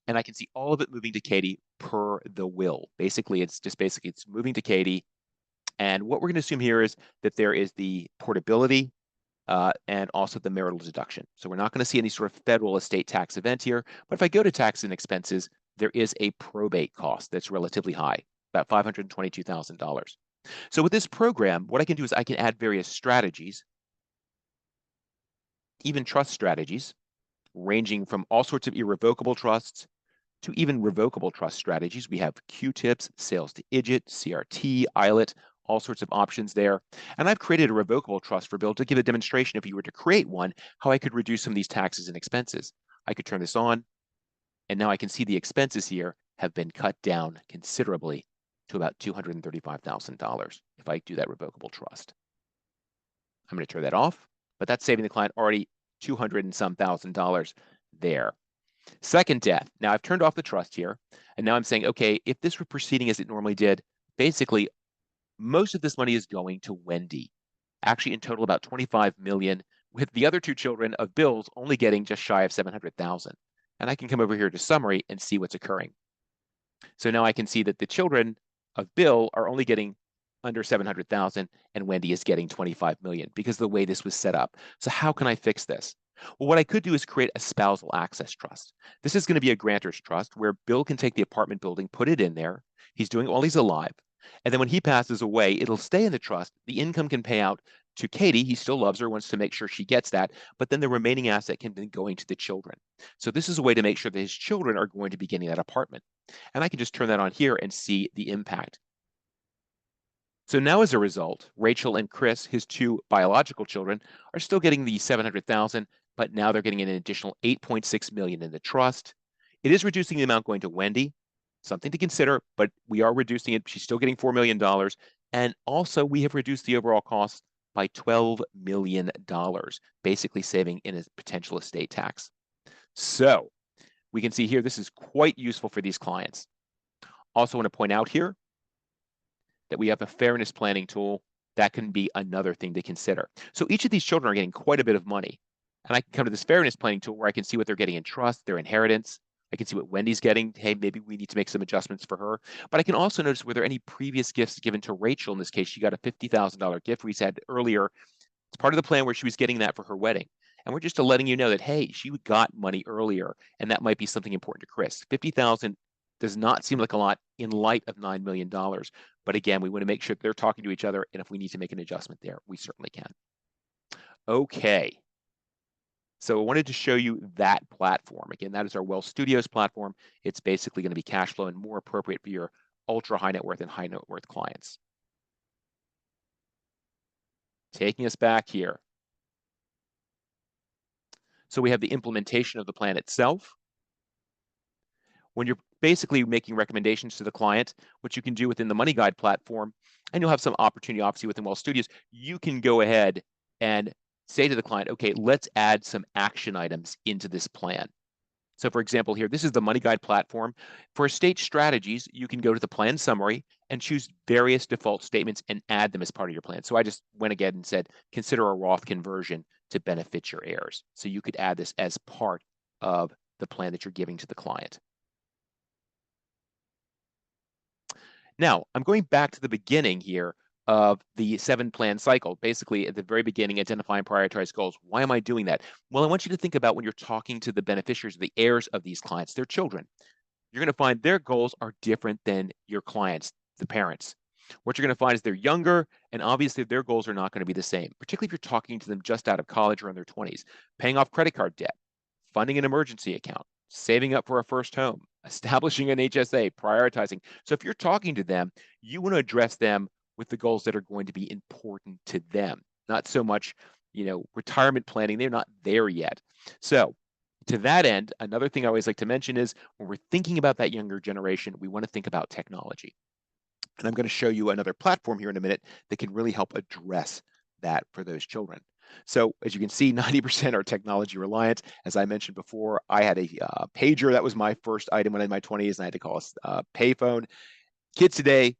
B: And I can see all of it moving to Katie per the will. Basically, it's moving to Katie. And what we're going to assume here is that there is the portability and also the marital deduction. So we're not going to see any sort of federal estate tax event here. But if I go to tax and expenses, there is a probate cost that's relatively high, about $522,000. So with this program, what I can do is I can add various strategies, even trust strategies, ranging from all sorts of irrevocable trusts to even revocable trust strategies. We have Q-tips, sales to IDGIT, CRT, ILIT, all sorts of options there. And I've created a revocable trust for Bill to give a demonstration, if you were to create one, how I could reduce some of these taxes and expenses. I could turn this on, and now I can see the expenses here have been cut down considerably to about $235,000 if I do that revocable trust. I'm going to turn that off, but that's saving the client already $200 and some thousand there. Second death. Now I've turned off the trust here, and now I'm saying, okay, if this were proceeding as it normally did, basically most of this money is going to Wendy. Actually, in total, about $25 million, with the other two children of Bill's only getting just shy of $700,000. And I can come over here to summary and see what's occurring. So now I can see that the children of Bill are only getting under $700,000, and Wendy is getting $25 million because of the way this was set up. So how can I fix this? Well, what I could do is create a spousal access trust. This is going to be a grantor's trust where Bill can take the apartment building, put it in there. He's doing it while he's alive. And then when he passes away, it'll stay in the trust. The income can pay out to Katie. He still loves her, wants to make sure she gets that, but then the remaining asset can be going to the children. So this is a way to make sure that his children are going to be getting that apartment. And I can just turn that on here and see the impact. So now as a result, Rachel and Chris, his two biological children, are still getting the 700,000, but now they're getting an additional 8.6 million in the trust. It is reducing the amount going to Wendy, something to consider, but we are reducing it. She's still getting $4 million. And also we have reduced the overall cost by $12 million, basically saving in a potential estate tax. So we can see here, this is quite useful for these clients. Also want to point out here that we have a fairness planning tool. That can be another thing to consider. So each of these children are getting quite a bit of money. And I can come to this fairness planning tool where I can see what they're getting in trust, their inheritance. I can see what Wendy's getting. Hey, maybe we need to make some adjustments for her. But I can also notice were there any previous gifts given to Rachel. In this case, she got a $50,000 gift we said earlier. It's part of the plan where she was getting that for her wedding. And we're just letting you know that, hey, she got money earlier, and that might be something important to Chris. 50,000 does not seem like a lot in light of $9 million. But again, we want to make sure they're talking to each other, and if we need to make an adjustment there, we certainly can. Okay. So I wanted to show you that platform. Again, that is our Wealth Studios platform. It's basically going to be cash flow and more appropriate for your ultra high net worth and high net worth clients. Taking us back here. So we have the implementation of the plan itself. When you're basically making recommendations to the client, what you can do within the Money Guide platform, and you'll have some opportunity, obviously, within Wealth Studios, you can go ahead and say to the client, okay, let's add some action items into this plan. So for example, here, this is the Money Guide platform. For estate strategies, you can go to the plan summary and choose various default statements and add them as part of your plan. So I just went again and said, consider a Roth conversion to benefit your heirs. So you could add this as part of the plan that you're giving to the client. Now, I'm going back to the beginning here of the 7-plan cycle. Basically, at the very beginning, identify and prioritize goals. Why am I doing that? Well, I want you to think about when you're talking to the beneficiaries, the heirs of these clients, their children. You're going to find their goals are different than your clients, the parents. What you're going to find is they're younger, and obviously their goals are not going to be the same, particularly if you're talking to them just out of college or in their 20s. Paying off credit card debt, funding an emergency account, saving up for a first home, establishing an HSA, prioritizing. So if you're talking to them, you want to address them with the goals that are going to be important to them, not so much, retirement planning. They're not there yet. So to that end, another thing I always like to mention is when we're thinking about that younger generation, we want to think about technology. And I'm going to show you another platform here in a minute that can really help address that for those children. So as you can see, 90% are technology reliant. As I mentioned before, I had a pager. That was my first item when in my 20s, and I had to call a payphone. Kids today,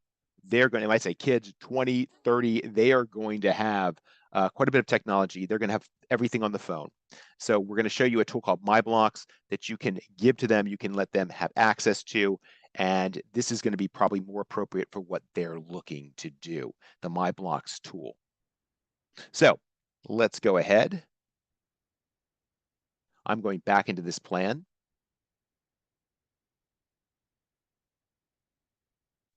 B: they're going to, when I say kids, 20, 30, they are going to have quite a bit of technology. They're going to have everything on the phone. So we're going to show you a tool called MyBlocks that you can give to them. You can let them have access to. And this is going to be probably more appropriate for what they're looking to do, the MyBlocks tool. So let's go ahead. I'm going back into this plan.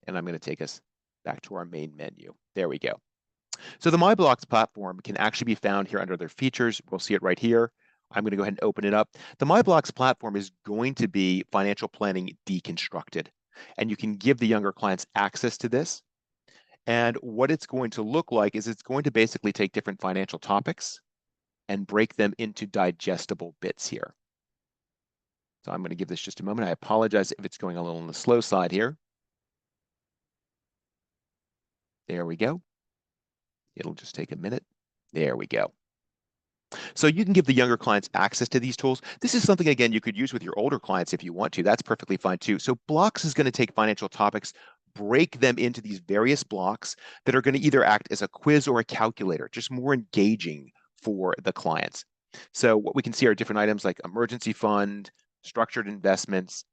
B: And I'm going to take us back to our main menu. There we go. So the MyBlocks platform can actually be found here under their features. We'll see it right here. I'm going to go ahead and open it up. The MyBlocks platform is going to be financial planning deconstructed. And you can give the younger clients access to this. And what it's going to look like is it's going to basically take different financial topics and break them into digestible bits here. So I'm going to give this just a moment. I apologize if it's going a little on the slow side here. There we go. It'll just take a minute. There we go. So you can give the younger clients access to these tools. This is something, again, you could use with your older clients if you want to. That's perfectly fine too. So Blocks is going to take financial topics, break them into these various blocks that are going to either act as a quiz or a calculator, just more engaging for the clients. So what we can see are different items like emergency fund, structured investments.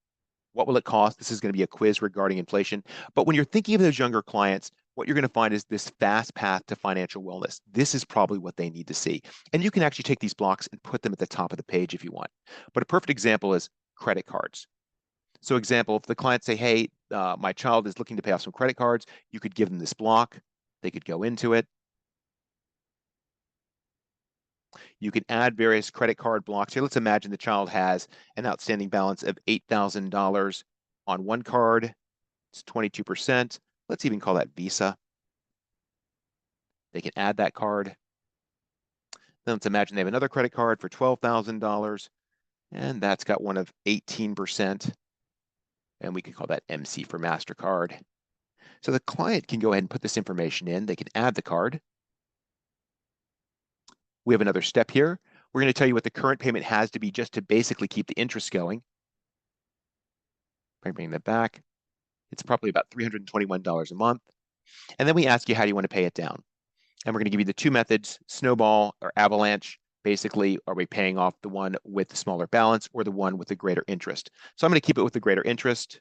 B: What will it cost? This is going to be a quiz regarding inflation. But when you're thinking of those younger clients, what you're going to find is this fast path to financial wellness. This is probably what they need to see. And you can actually take these blocks and put them at the top of the page if you want. But a perfect example is credit cards. So example, if the clients say, hey, my child is looking to pay off some credit cards, you could give them this block. They could go into it. You can add various credit card blocks here. Let's imagine the child has an outstanding balance of $8,000 on one card. It's 22%. Let's even call that Visa. They can add that card. Then let's imagine they have another credit card for $12,000, and that's got one of 18%. And we could call that MC for MasterCard. So the client can go ahead and put this information in. They can add the card. We have another step here. We're going to tell you what the current payment has to be just to basically keep the interest going. If I bring that back, it's probably about $321 a month. And then we ask you, how do you want to pay it down? And we're going to give you the two methods, snowball or avalanche. Basically, are we paying off the one with the smaller balance or the one with the greater interest? So I'm going to keep it with the greater interest.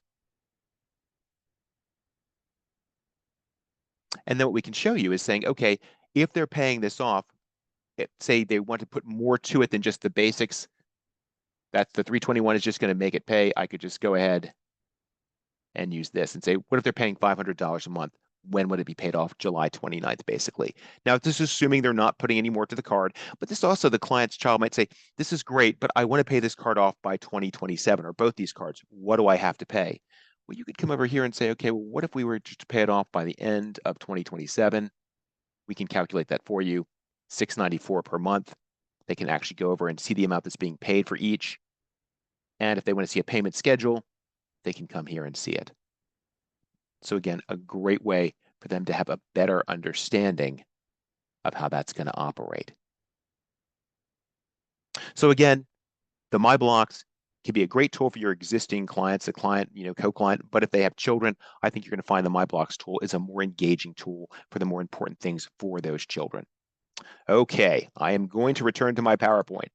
B: And then what we can show you is saying, okay, if they're paying this off, say they want to put more to it than just the basics, that's the 321 is just going to make it pay. I could just go ahead and use this and say, what if they're paying $500 a month? When would it be paid off? July 29th, basically. Now, this is assuming they're not putting any more to the card, but this also, the client's child might say, this is great, but I want to pay this card off by 2027, or both these cards. What do I have to pay? Well, you could come over here and say, okay, well, what if we were just to pay it off by the end of 2027? We can calculate that for you, $694 per month. They can actually go over and see the amount that's being paid for each. And if they want to see a payment schedule, they can come here and see it. So again, a great way for them to have a better understanding of how that's going to operate. So again, the My Blocks can be a great tool for your existing clients, a client, co-client, but if they have children, I think you're going to find the My Blocks tool is a more engaging tool for the more important things for those children. Okay, I am going to return to my PowerPoint.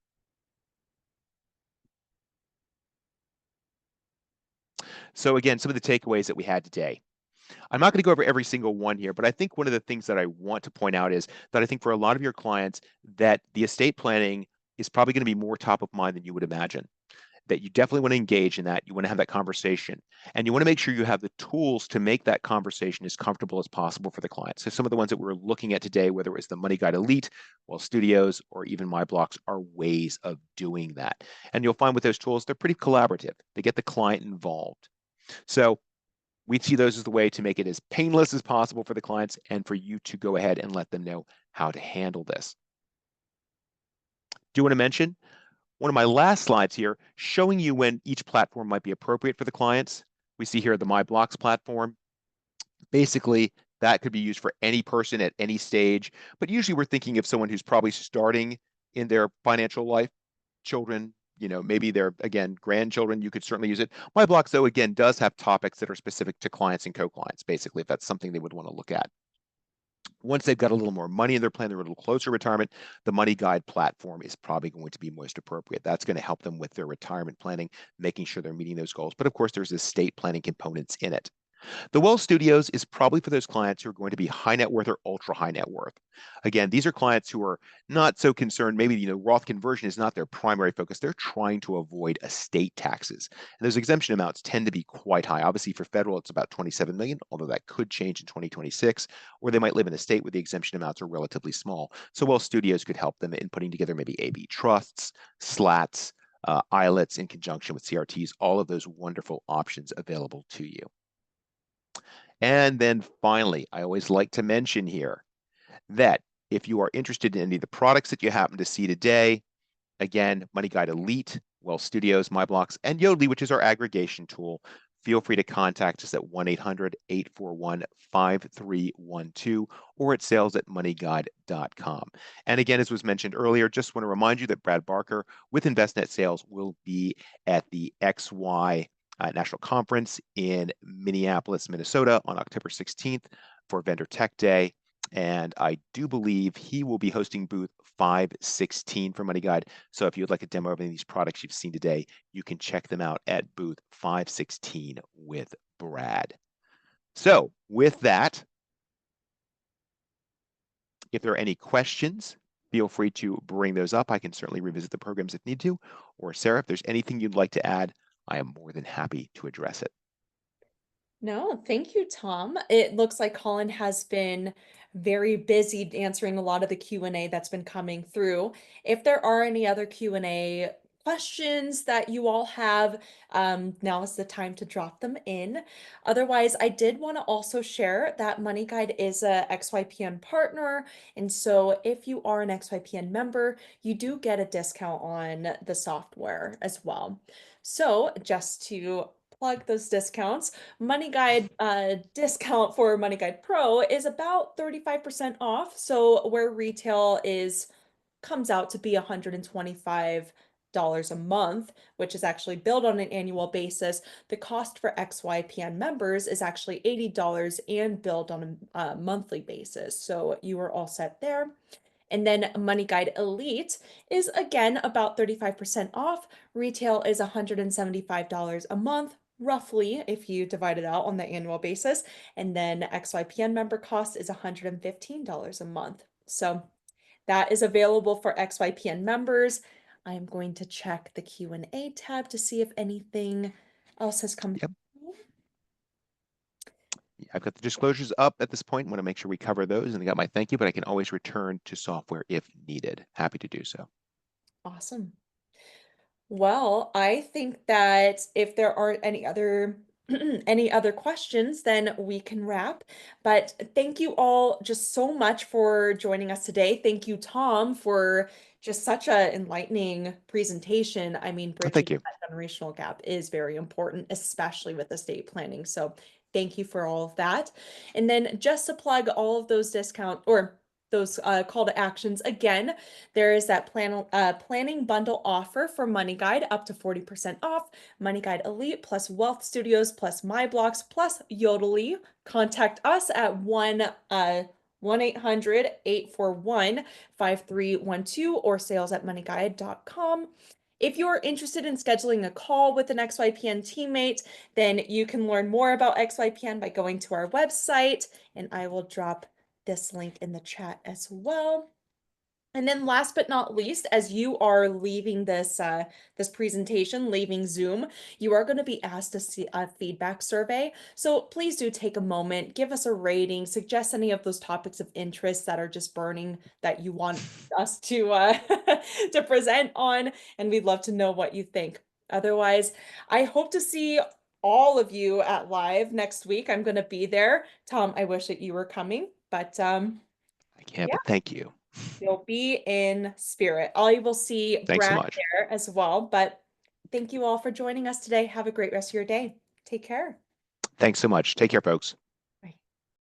B: So again, some of the takeaways that we had today. I'm not going to go over every single one here, but I think one of the things that I want to point out is that I think for a lot of your clients that the estate planning is probably going to be more top of mind than you would imagine. That you definitely want to engage in that. You want to have that conversation, and you want to make sure you have the tools to make that conversation as comfortable as possible for the client. So some of the ones that we're looking at today, whether it was the Money Guide Elite, Well Studios, or even My Blocks, are ways of doing that. And you'll find with those tools, they're pretty collaborative. They get the client involved. So we see those as the way to make it as painless as possible for the clients and for you to go ahead and let them know how to handle this. Do want to mention one of my last slides here showing you when each platform might be appropriate for the clients. We see here the My Blocks platform. Basically, that could be used for any person at any stage, but usually we're thinking of someone who's probably starting in their financial life, children, maybe they're, again, grandchildren, you could certainly use it. My Blocks, though, again, does have topics that are specific to clients and co-clients, basically, if that's something they would want to look at. Once they've got a little more money in their plan, they're a little closer to retirement, the Money Guide platform is probably going to be most appropriate. That's going to help them with their retirement planning, making sure they're meeting those goals. But of course, there's estate planning components in it. The Well Studios is probably for those clients who are going to be high net worth or ultra high net worth. Again, these are clients who are not so concerned. Maybe, Roth conversion is not their primary focus. They're trying to avoid estate taxes. And those exemption amounts tend to be quite high. Obviously, for federal, it's about 27 million, although that could change in 2026, or they might live in a state where the exemption amounts are relatively small. So Well Studios could help them in putting together maybe AB trusts, slats, ILETs in conjunction with CRTs, all of those wonderful options available to you. And then finally, I always like to mention here that if you are interested in any of the products that you happen to see today, again, Money Guide Elite, Well Studios, My Blocks, and Yodlee, which is our aggregation tool, feel free to contact us at 1-800-841-5312 or at sales@moneyguide.com. And again, as was mentioned earlier, just want to remind you that Brad Barker with Envestnet Sales will be at the XY National Conference in Minneapolis, Minnesota on October 16th for Vendor Tech Day. And I do believe he will be hosting booth 516 for Money Guide. So if you would like a demo of any of these products you've seen today, you can check them out at booth 516 with Brad. So with that, if there are any questions, feel free to bring those up. I can certainly revisit the programs if need to. Or Sarah, if there's anything you'd like to add, I am more than happy to address it.
A: No, thank you, Tom. It looks like Colin has been very busy answering a lot of the Q&A that's been coming through. If there are any other Q&A questions that you all have, now is the time to drop them in. Otherwise, I did want to also share that Money Guide is a XYPN partner. And so if you are an XYPN member, you do get a discount on the software as well. So just to plug those discounts, Money Guide discount for Money Guide Pro is about 35% off. So where retail is comes out to be $125 a month, which is actually billed on an annual basis. The cost for XYPN members is actually $80 and billed on a monthly basis. So you are all set there. And then Money Guide Elite is again about 35% off. Retail is $175 a month, roughly, if you divide it out on the annual basis. And then XYPN member cost is $115 a month. So that is available for XYPN members. I'm going to check the Q&A tab to see if anything else has come
B: Yep.
A: through.
B: I've got the disclosures up at this point. Want to make sure we cover those, and I got my thank you, but I can always return to software if needed. Happy to do so.
A: Awesome. Well, I think that if there aren't any other any other questions, then we can wrap. But thank you all just so much for joining us today. Thank you, Tom, for just such a enlightening presentation. I mean, bridging
B: Thank you.
A: that generational gap is very important, especially with estate planning. So thank you for all of that. And then just to plug all of those discount or those call to actions again, there is that planning bundle offer for Money Guide up to 40% off. Money Guide Elite plus Wealth Studios plus My Blocks plus Yodely. Contact us at 1-800-841-5312 or sales@moneyguide.com. If you're interested in scheduling a call with an XYPN teammate, then you can learn more about XYPN by going to our website, and I will drop this link in the chat as well. And then last but not least, as you are leaving this presentation, leaving Zoom, you are going to be asked to see a feedback survey. So please do take a moment, give us a rating, suggest any of those topics of interest that are just burning that you want us to to present on, and we'd love to know what you think. Otherwise, I hope to see all of you at live next week. I'm going to be there. Tom, I wish that you were coming, but
B: I can't,
A: yeah.
B: but thank you.
A: You'll be in spirit. I will see
B: Thanks so
A: Brad
B: much.
A: there as well. But thank you all for joining us today. Have a great rest of your day. Take care.
B: Thanks so much. Take care, folks.